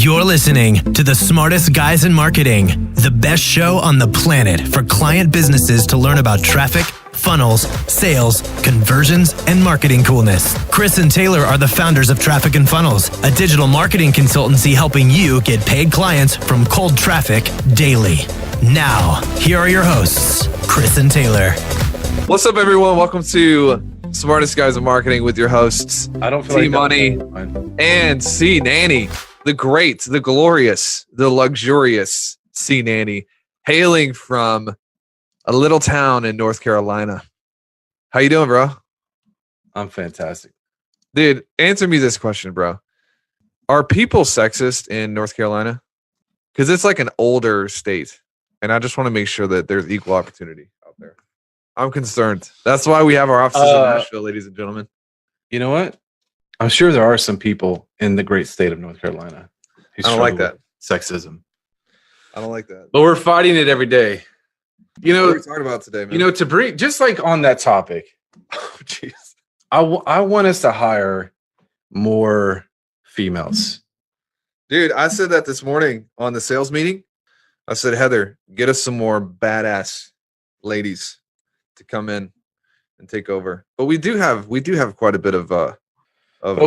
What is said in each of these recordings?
You're listening to the smartest guys in marketing, the best show on the planet for client businesses to learn about traffic, funnels, sales, conversions, and marketing coolness. Chris and Taylor are the founders of Traffic and Funnels, a digital marketing consultancy helping you get paid clients from cold traffic daily. Now, here are your hosts, Chris and Taylor. What's up, everyone? Welcome to Smartest Guys in Marketing with your hosts, T Money and C Nanny, the great, the glorious, the luxurious C Nanny, hailing from a little town in North Carolina. How you doing, bro? I'm fantastic. Dude, answer me this question, bro. Are people sexist in North Carolina? Because it's like an older state, and I just want to make sure that there's equal opportunity out there. I'm concerned. That's why we have our offices in Nashville, ladies and gentlemen. You know what? I'm sure there are some people in the great state of North Carolina who I don't like that. Sexism. I don't like that. But we're fighting it every day. You know, what are we talking about today, man? You know, to bring just like on that topic. Oh, jeez. I want us to hire more females. Dude, I said that this morning on the sales meeting. I said, Heather, get us some more badass ladies to come in and take over. But we do have quite a bit of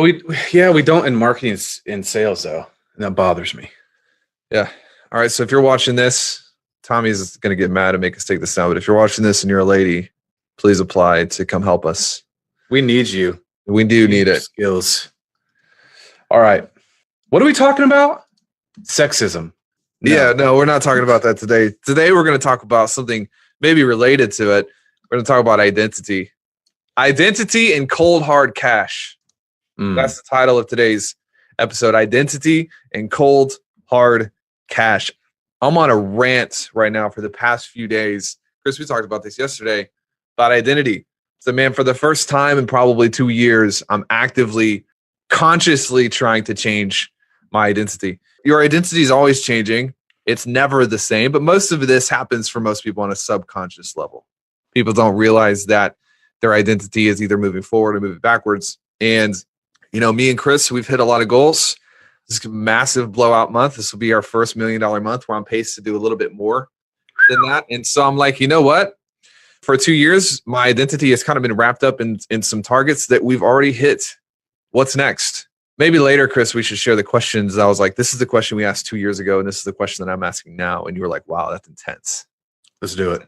we don't in marketing and sales though. And that bothers me. Yeah. All right. So if you're watching this, Tommy's going to get mad and make us take this down. But if you're watching this and you're a lady, please apply to come help us. We need you. We do need it. Skills. All right. What are we talking about? Sexism. No. Yeah, no, we're not talking about that today. Today, we're going to talk about something maybe related to it. We're going to talk about identity. Identity and cold, hard cash. That's the title of today's episode. Identity and cold, hard cash. I'm on a rant right now for the past few days. Chris, we talked about this yesterday about identity. So, man, for the first time in probably 2 years, I'm actively, consciously trying to change my identity. Your identity is always changing. It's never the same, but most of this happens for most people on a subconscious level. People don't realize that their identity is either moving forward or moving backwards. And, you know, me and Chris, we've hit a lot of goals. This is a massive blowout month. This will be our first $1 million month. We're on pace to do a little bit more than that. And so I'm like, you know what? For 2 years, my identity has kind of been wrapped up in some targets that we've already hit. What's next? Maybe later, Chris, we should share the questions. I was like, this is the question we asked 2 years ago, and this is the question that I'm asking now. And you were like, wow, that's intense. Let's do it.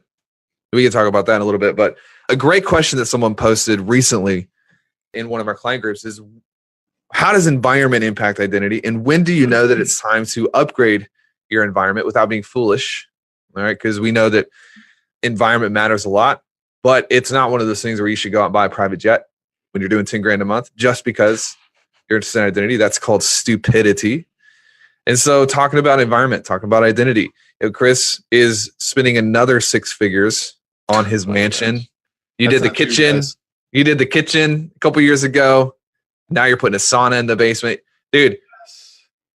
We can talk about that in a little bit. But a great question that someone posted recently in one of our client groups is, how does environment impact identity? And when do you know that it's time to upgrade your environment without being foolish? All right, because we know that environment matters a lot, but it's not one of those things where you should go out and buy a private jet when you're doing 10 grand a month just because you're interested in identity. That's called stupidity. And so talking about environment, talking about identity, you know, Chris is spending another 6 figures on his mansion. You did the kitchen. You did the kitchen a couple years ago. Now you're putting a sauna in the basement. Dude,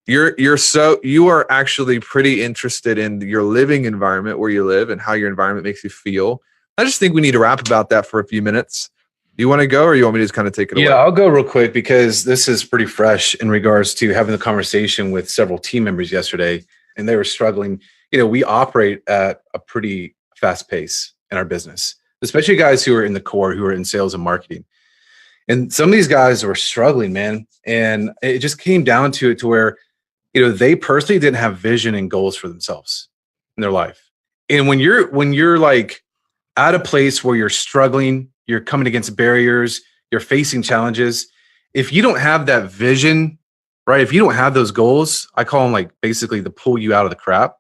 you are actually pretty interested in your living environment where you live and how your environment makes you feel. I just think we need to rap about that for a few minutes. Do you want to go or you want me to just kind of take it away? Yeah, I'll go real quick because this is pretty fresh in regards to having the conversation with several team members yesterday, and they were struggling. You know, we operate at a pretty fast pace in our business, especially guys who are in the core, who are in sales and marketing. And some of these guys were struggling, man. And it just came down to it to where, you know, they personally didn't have vision and goals for themselves in their life. And when you're like at a place where you're struggling, you're coming against barriers, you're facing challenges. If you don't have that vision, right? If you don't have those goals, I call them like basically to pull you out of the crap.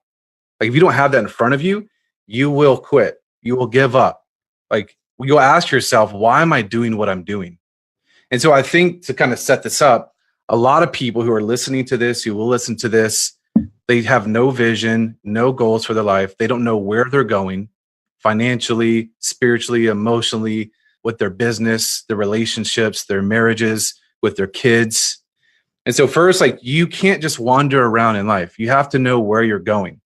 Like if you don't have that in front of you, you will quit. You will give up. Like you'll ask yourself, why am I doing what I'm doing? And so I think to kind of set this up, a lot of people who are listening to this, who will listen to this, they have no vision, no goals for their life. They don't know where they're going financially, spiritually, emotionally, with their business, their relationships, their marriages, with their kids. And so first, like you can't just wander around in life. You have to know where you're going.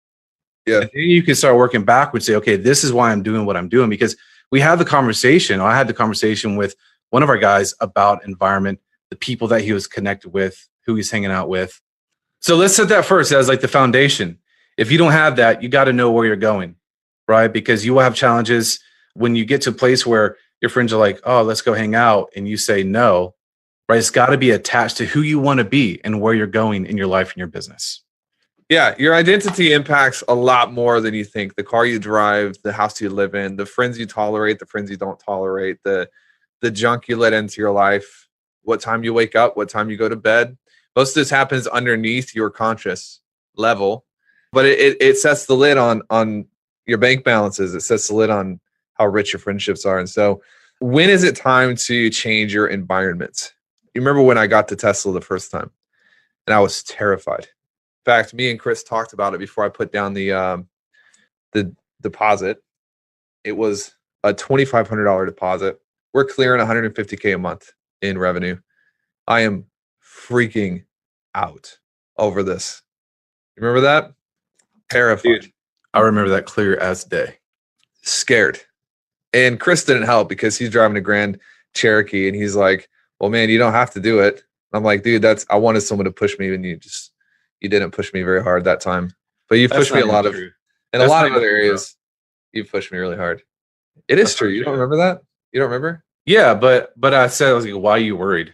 Yeah. And then you can start working backwards, say, okay, this is why I'm doing what I'm doing. Because we had the conversation. I had the conversation with one of our guys about environment, the people that he was connected with, who he's hanging out with. So let's set that first as like the foundation. If you don't have that, you got to know where you're going, right? Because you will have challenges when you get to a place where your friends are like, oh, let's go hang out. And you say no, right? It's got to be attached to who you want to be and where you're going in your life and your business. Yeah, your identity impacts a lot more than you think. The car you drive, the house you live in, the friends you tolerate, the friends you don't tolerate, the junk you let into your life, what time you wake up, what time you go to bed. Most of this happens underneath your conscious level, but it sets the lid on your bank balances. It sets the lid on how rich your friendships are. And so when is it time to change your environment? You remember when I got to Tesla the first time and I was terrified. In fact, me and Chris talked about it before I put down the deposit. It was a $2,500 deposit. We're clearing $150K a month in revenue. I am freaking out over this. You remember that? Terrified. Dude, I remember that clear as day. Scared. And Chris didn't help because he's driving a Grand Cherokee and he's like, well, man, you don't have to do it. I'm like, dude, I wanted someone to push me and you didn't push me very hard that time. But you pushed me in a lot of other areas. You pushed me really hard. It is true. You don't remember that? You don't remember? Yeah, but I said, I was like, why are you worried?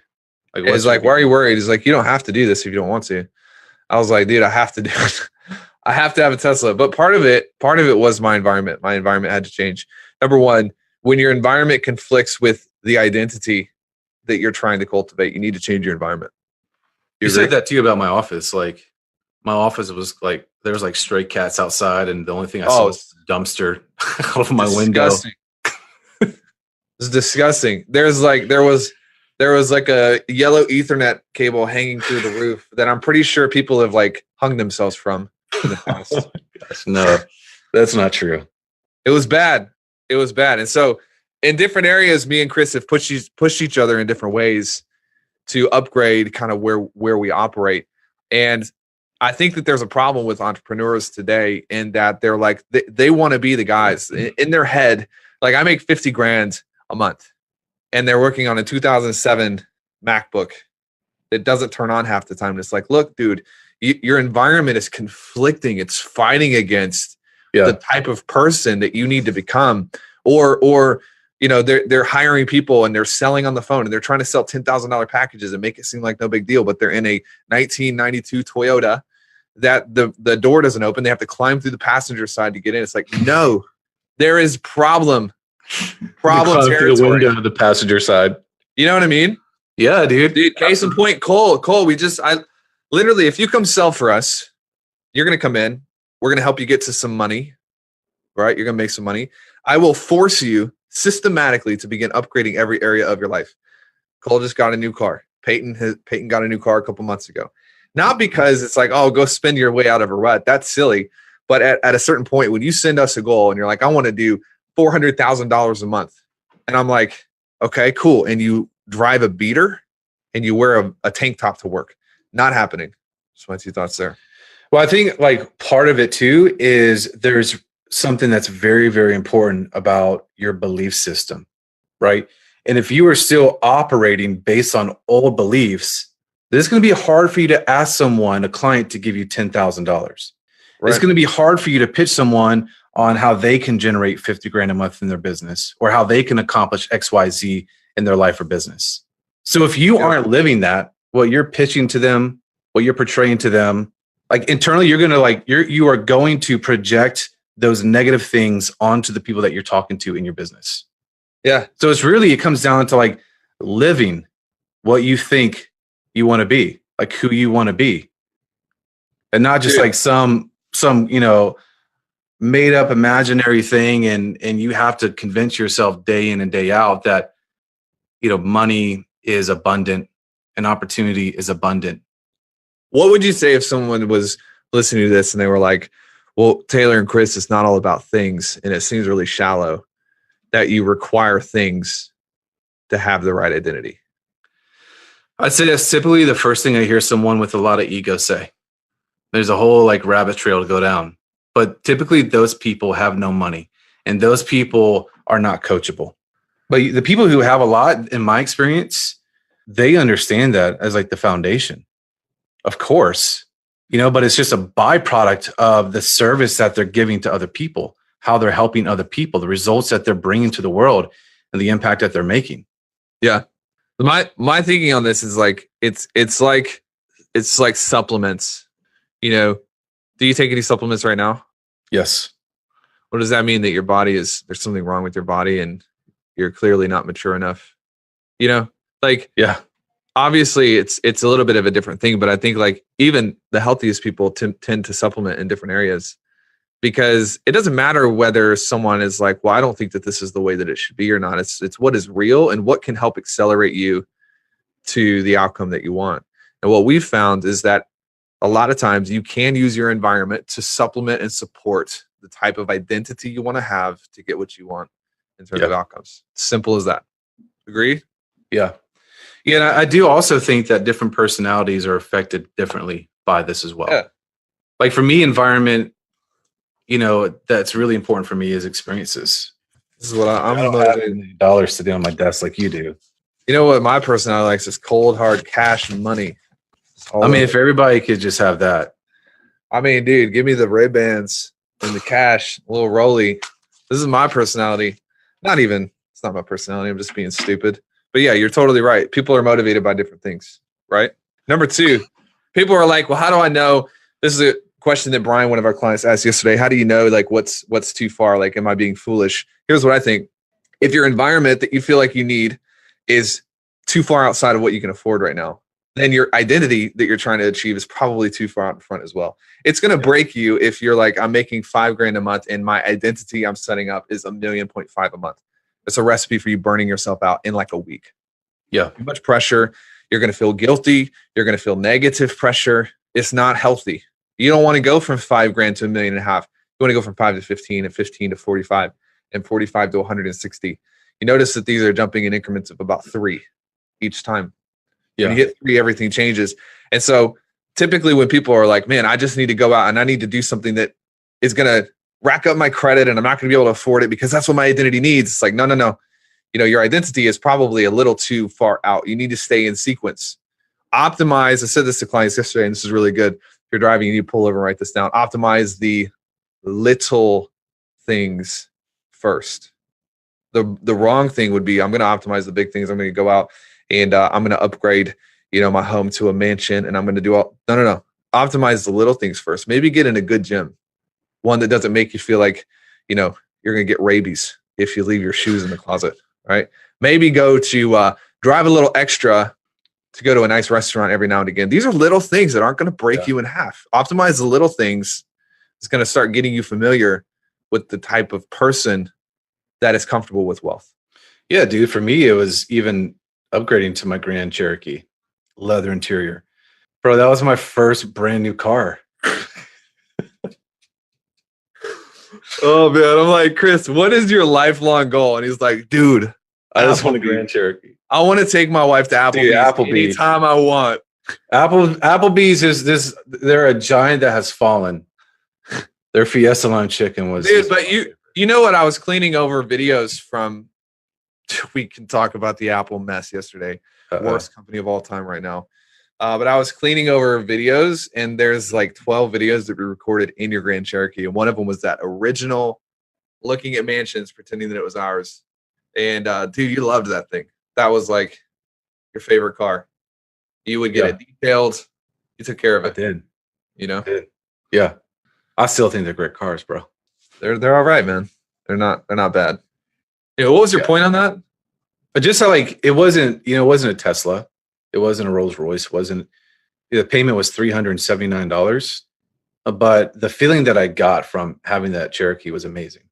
Like, it's like, why are you worried? He's like, you don't have to do this if you don't want to. I was like, dude, I have to do it. I have to have a Tesla. But part of it was my environment. My environment had to change. Number one, when your environment conflicts with the identity that you're trying to cultivate, you need to change your environment. You said that too about my office. Like my office was like, there was like stray cats outside and the only thing I saw was a dumpster out of my window. It's disgusting. There was like a yellow Ethernet cable hanging through the roof that I'm pretty sure people have like hung themselves from in the past. Oh my gosh, no, that's not true. It was bad. And so in different areas, me and Chris have pushed each other in different ways to upgrade kind of where we operate. And I think that there's a problem with entrepreneurs today in that they're like, they want to be the guys in their head. Like I make 50 grand a month and they're working on a 2007 MacBook that doesn't turn on half the time. And it's like, look, dude, your environment is conflicting. It's fighting against the type of person that you need to become, or you know, they're hiring people and they're selling on the phone and they're trying to sell $10,000 packages and make it seem like no big deal, but they're in a 1992 Toyota that the door doesn't open. They have to climb through the passenger side to get in. It's like, no, there is problem territory. The window of the passenger side. You know what I mean? Yeah, dude. Case in point, Cole, I literally, if you come sell for us, you're going to come in. We're going to help you get to some money, right? You're going to make some money. I will force you systematically to begin upgrading every area of your life. Cole just got a new car. Peyton got a new car a couple months ago. Not because it's like, oh, go spend your way out of a rut. That's silly. But at a certain point, when you send us a goal and you're like, I want to do $400,000 a month. And I'm like, okay, cool. And you drive a beater and you wear a tank top to work. Not happening. Just my two thoughts there. Well, I think like part of it too is there's something that's very, very important about your belief system, right? And if you are still operating based on old beliefs, it's going to be hard for you to ask someone, a client, to give you $10,000. Right. It's going to be hard for you to pitch someone on how they can generate 50 grand a month in their business or how they can accomplish X, Y, Z in their life or business. So if you aren't living that, what you're pitching to them, what you're portraying to them, like internally, you're going to you are going to project those negative things onto the people that you're talking to in your business. Yeah. So it comes down to like living what you think you want to be, like who you want to be, and not just like some, you know, made up imaginary thing. And you have to convince yourself day in and day out that, you know, money is abundant and opportunity is abundant. What would you say if someone was listening to this and they were like, well, Taylor and Chris, it's not all about things and it seems really shallow that you require things to have the right identity? I'd say that's typically the first thing I hear someone with a lot of ego say. There's a whole like rabbit trail to go down, but typically those people have no money and those people are not coachable. But the people who have a lot, in my experience, they understand that as like the foundation. Of course, But it's just a byproduct of the service that they're giving to other people, how they're helping other people, the results that they're bringing to the world, and the impact that they're making. Yeah. My thinking on this is like it's like supplements. Do you take any supplements right now? Yes. What does that mean? That your body there's something wrong with your body and you're clearly not mature enough? Yeah. Obviously it's a little bit of a different thing, but I think like even the healthiest people tend to supplement in different areas, because it doesn't matter whether someone is like, well, I don't think that this is the way that it should be or not. It's what is real and what can help accelerate you to the outcome that you want. And what we've found is that a lot of times you can use your environment to supplement and support the type of identity you want to have to get what you want in terms of outcomes. Simple as that. Agree? Yeah. Yeah. And I do also think that different personalities are affected differently by this as well. Yeah. Like for me, environment, that's really important for me is experiences. This is what I'm don't have dollars sitting on my desk like you do. You know what my personality likes is cold, hard cash and money. If everybody could just have that. Dude, give me the Ray-Bans and the cash, a little rolly. This is my personality. It's not my personality. I'm just being stupid. But yeah, you're totally right. People are motivated by different things, right? Number 2, people are like, well, how do I know? This is a question that Brian, one of our clients, asked yesterday. How do you know like what's too far? Like, am I being foolish? Here's what I think. If your environment that you feel like you need is too far outside of what you can afford right now, then your identity that you're trying to achieve is probably too far out in front as well. It's going to break you if you're like, I'm making $5,000 a month and my identity I'm setting up is $1.5 million a month. It's a recipe for you burning yourself out in like a week. Yeah. Too much pressure. You're going to feel guilty. You're going to feel negative pressure. It's not healthy. You don't want to go from $5,000 to $1.5 million. You want to go from 5 to 15 and 15 to 45 and 45 to 160. You notice that these are jumping in increments of about 3 each time. Yeah. When you hit 3, everything changes. And so typically when people are like, man, I just need to go out and I need to do something that is going to rack up my credit and I'm not going to be able to afford it because that's what my identity needs. It's like, no. Your identity is probably a little too far out. You need to stay in sequence. Optimize. I said this to clients yesterday, and this is really good. If you're driving, you need to pull over and write this down. Optimize the little things first. The wrong thing would be, I'm going to optimize the big things. I'm going to go out and I'm going to upgrade, my home to a mansion, and I'm going to do all. No. Optimize the little things first. Maybe get in a good gym, one that doesn't make you feel like, you're going to get rabies if you leave your shoes in the closet, right? Maybe go to drive a little extra to go to a nice restaurant every now and again. These are little things that aren't going to break you in half. Optimize the little things. It's going to start getting you familiar with the type of person that is comfortable with wealth. Yeah, dude. For me, it was even upgrading to my Grand Cherokee, leather interior. Bro, that was my first brand new car. Oh, man. I'm like, Chris, what is your lifelong goal? And he's like, dude, I just want a Grand Cherokee. I want to take my wife to Applebee's anytime I want. Applebee's they're a giant that has fallen. Their Fiesta Line chicken was. Dude, but you know what? I was cleaning over videos from, we can talk about the Apple mess yesterday. Worst company of all time right now. But I was cleaning over videos, and there's like 12 videos that we recorded in your Grand Cherokee. And one of them was that original looking at mansions, pretending that it was ours. And dude, you loved that thing. That was like your favorite car. You would get it detailed. You took care of it. I did. I did. Yeah. I still think they're great cars, bro. They're all right, man. They're not bad. What was your point on that? But just how it wasn't a Tesla. It wasn't a Rolls Royce. The payment was $379. But the feeling that I got from having that Cherokee was amazing.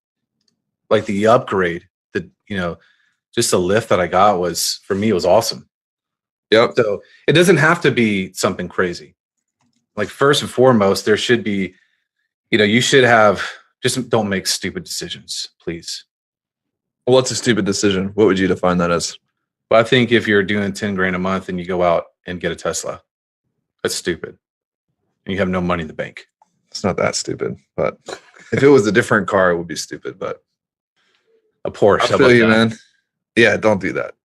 Like the upgrade, just the lift that I got was awesome. Yep. So it doesn't have to be something crazy. Like first and foremost, there should be, you should have, just don't make stupid decisions, please. What's a stupid decision? What would you define that as? Well, I think if you're doing $10,000 a month and you go out and get a Tesla, that's stupid. And you have no money in the bank. It's not that stupid, but if it was a different car, it would be stupid, but a Porsche. I feel you, man. Yeah, don't do that.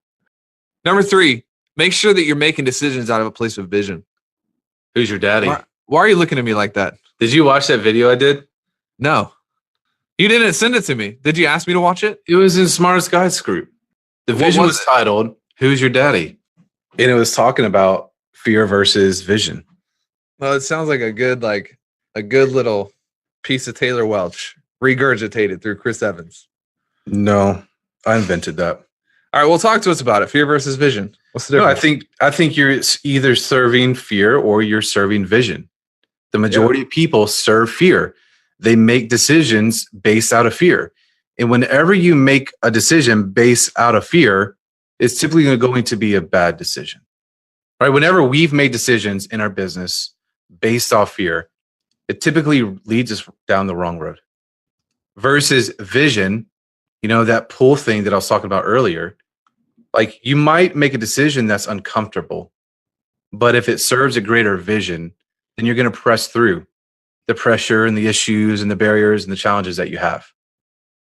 Number 3, make sure that you're making decisions out of a place of vision. Who's your daddy? Why are you looking at me like that? Did you watch that video I did? No. You didn't send it to me. Did you ask me to watch it? It was in Smartest Guys group. The vision was titled, Who's Your Daddy? And it was talking about fear versus vision. Well, it sounds like a good little piece of Taylor Welch regurgitated through Chris Evans. No, I invented that. All right, well, talk to us about it. Fear versus vision. What's the difference? No, I think you're either serving fear or you're serving vision. The majority of people serve fear. They make decisions based out of fear. And whenever you make a decision based out of fear, it's typically going to be a bad decision. Right? Whenever we've made decisions in our business based off fear, it typically leads us down the wrong road. Versus vision, that pull thing that I was talking about earlier. Like, you might make a decision that's uncomfortable, but if it serves a greater vision, then you're going to press through the pressure and the issues and the barriers and the challenges that you have.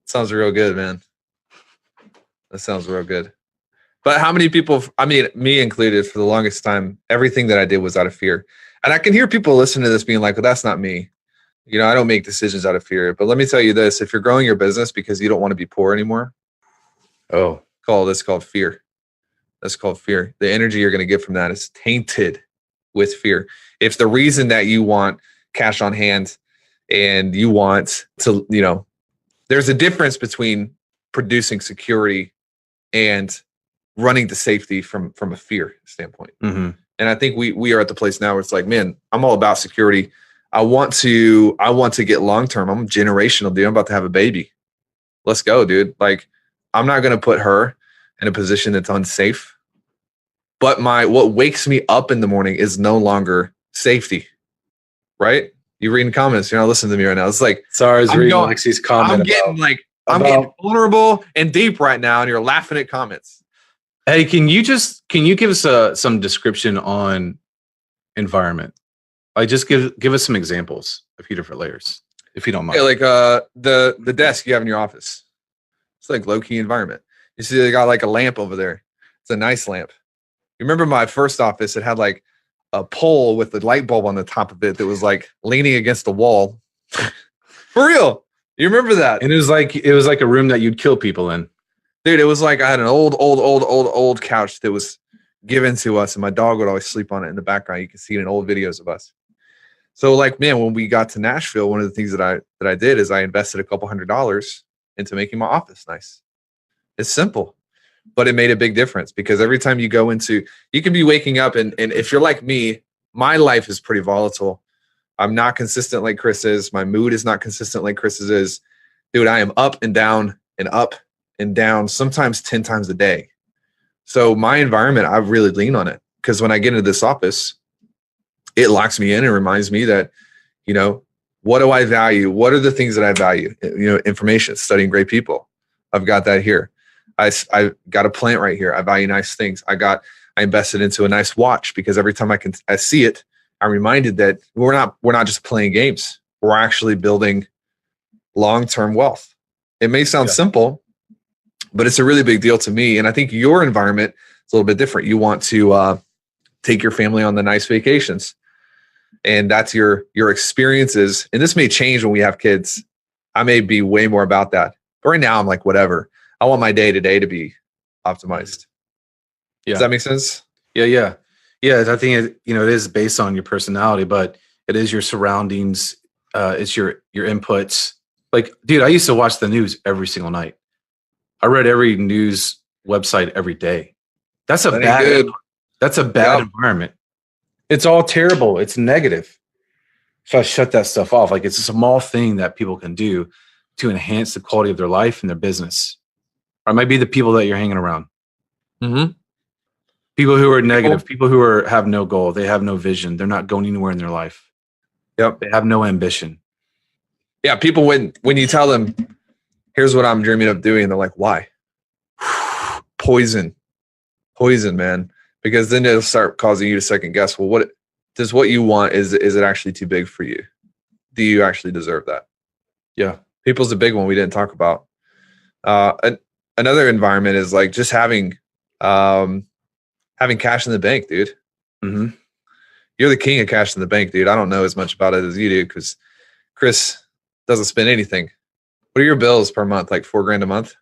Sounds real good, man. That sounds real good. But how many people, I mean, me included, for the longest time, everything that I did was out of fear. And I can hear people listening to this being like, well, that's not me. I don't make decisions out of fear. But let me tell you this, if you're growing your business because you don't want to be poor anymore, that's called fear. That's called fear. The energy you're going to get from that is tainted with fear. If the reason that you want cash on hand and you want to, there's a difference between producing security and running to safety from a fear standpoint. Mm-hmm. And I think we are at the place now where it's like, man, I'm all about security. I want to get long-term. I'm generational, dude. I'm about to have a baby. Let's go, dude. Like, I'm not going to put her in a position that's unsafe. But what wakes me up in the morning is no longer safety, right? You're reading comments. You're not listening to me right now. It's like, sorry, I was reading Lexi's comment. I'm getting vulnerable and deep right now, and you're laughing at comments. Hey, can you give us some description on environment? Like, just give us some examples, a few different layers, if you don't mind. Yeah, like the desk you have in your office. It's like low-key environment. You see they got like a lamp over there. It's a nice lamp. You remember my first office? It had like a pole with the light bulb on the top of it that was like leaning against the wall. For real. You remember that? And it was like a room that you'd kill people in. Dude, it was like I had an old couch that was given to us, and my dog would always sleep on it in the background. You can see it in old videos of us. So, like, man, when we got to Nashville, one of the things that I did is I invested a couple $100s into making my office nice. It's simple, but it made a big difference because every time you go into, you can be waking up and if you're like me, my life is pretty volatile. I'm not consistent like Chris is. My mood is not consistent like Chris's is. Dude, I am up and down and up and down, sometimes 10 times a day. So my environment, I really lean on it because when I get into this office, it locks me in and reminds me that, what do I value? What are the things that I value? Information, studying great people. I've got that here. I got a plant right here. I value nice things. I invested into a nice watch because every time I see it, I'm reminded that we're not just playing games. We're actually building long-term wealth. It may sound simple, but it's a really big deal to me. And I think your environment is a little bit different. You want to take your family on the nice vacations. And that's your experiences. And this may change when we have kids. I may be way more about that. But right now I'm like, whatever. I want my day-to-day to be optimized. Yeah. Does that make sense? Yeah. I think it is based on your personality, but it is your surroundings. It's your inputs. Like, dude, I used to watch the news every single night. I read every news website every day. That's a bad environment. It's all terrible. It's negative. So I shut that stuff off. Like, it's a small thing that people can do to enhance the quality of their life and their business. Or it might be the people that you're hanging around. Mm-hmm. People who are negative, people who have no goal, they have no vision. They're not going anywhere in their life. Yep. They have no ambition. Yeah, people when you tell them, here's what I'm dreaming of doing, they're like, why? Poison, man. Because then it'll start causing you to second guess. Well, what you want, is it actually too big for you? Do you actually deserve that? Yeah. People's a big one we didn't talk about. Another environment is like just having cash in the bank, dude. Mm-hmm. You're the king of cash in the bank, dude. I don't know as much about it as you do because Chris doesn't spend anything. What are your bills per month? Like $4,000 a month?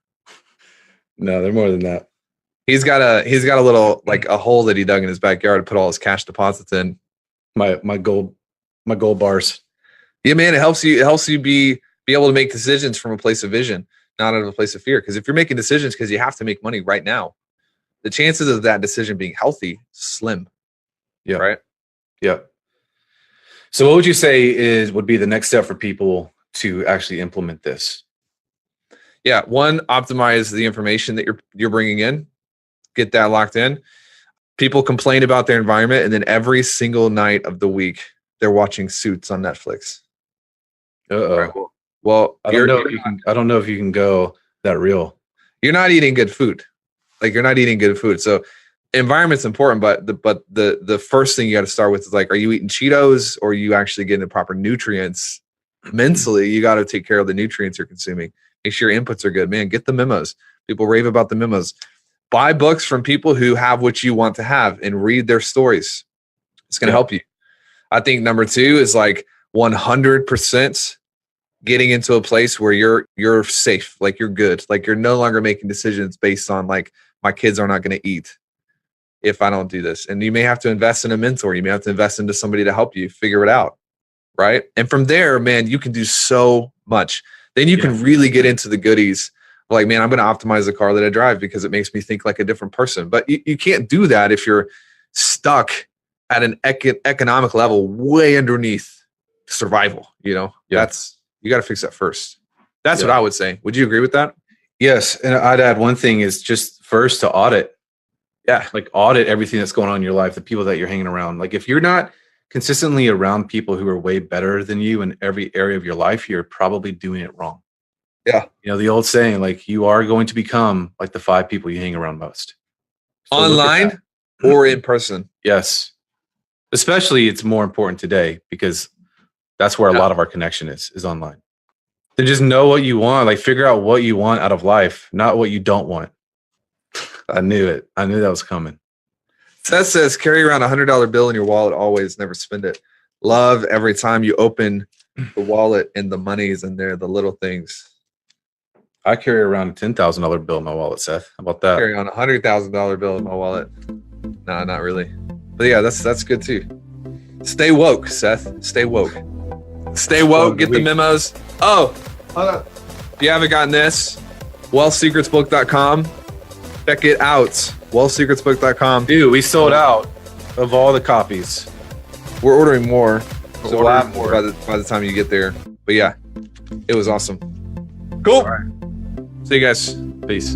No, they're more than that. He's got a little like a hole that he dug in his backyard to put all his cash deposits in. My gold bars. Yeah, man, it helps you be able to make decisions from a place of vision, not out of a place of fear. Because if you're making decisions because you have to make money right now, the chances of that decision being healthy, slim. Yeah. Right. Yeah. So what would you say would be the next step for people to actually implement this? Yeah. One, optimize the information that you're bringing in. Get that locked in. People complain about their environment, and then every single night of the week, they're watching Suits on Netflix. Right, well, I don't know if you can go that real. You're not eating good food. Like, you're not eating good food. So environment's important, but the first thing you got to start with is like, are you eating Cheetos, or are you actually getting the proper nutrients? Mentally, you got to take care of the nutrients you're consuming. Make sure your inputs are good, man. Get the memos. People rave about the memos. Buy books from people who have what you want to have and read their stories. It's going to help you. I think number 2 is like 100% getting into a place where you're safe, like you're good, like you're no longer making decisions based on like, my kids are not going to eat if I don't do this. And you may have to invest in a mentor. You may have to invest into somebody to help you figure it out. Right. And from there, man, you can do so much. Then you can really get into the goodies. Like, man, I'm going to optimize the car that I drive because it makes me think like a different person. But you can't do that if you're stuck at an economic level way underneath survival. You know, you got to fix that first. That's what I would say. Would you agree with that? Yes. And I'd add one thing is just first to audit. Yeah. Like audit everything that's going on in your life, the people that you're hanging around. Like if you're not consistently around people who are way better than you in every area of your life, you're probably doing it wrong. Yeah. You know, the old saying, like you are going to become like the 5 people you hang around most. So online or in person. Yes. Especially it's more important today because that's where a lot of our connection is online. Then just know what you want, like figure out what you want out of life, not what you don't want. I knew it. I knew that was coming. Seth says, carry around $100 bill in your wallet always, never spend it. Love every time you open the wallet and the money's in there, the little things. I carry around a $10,000 bill in my wallet, Seth. How about that? I carry on a $100,000 bill in my wallet. No, not really. But yeah, that's good too. Stay woke, Seth. Stay woke. Stay woke. Get the memos. Oh, hold on. If you haven't gotten this, wealthsecretsbook.com. Check it out. wealthsecretsbook.com. Dude, we sold out of all the copies. We're ordering more. So we'll have more by the time you get there. But yeah, it was awesome. Cool. All right. See you guys. Peace.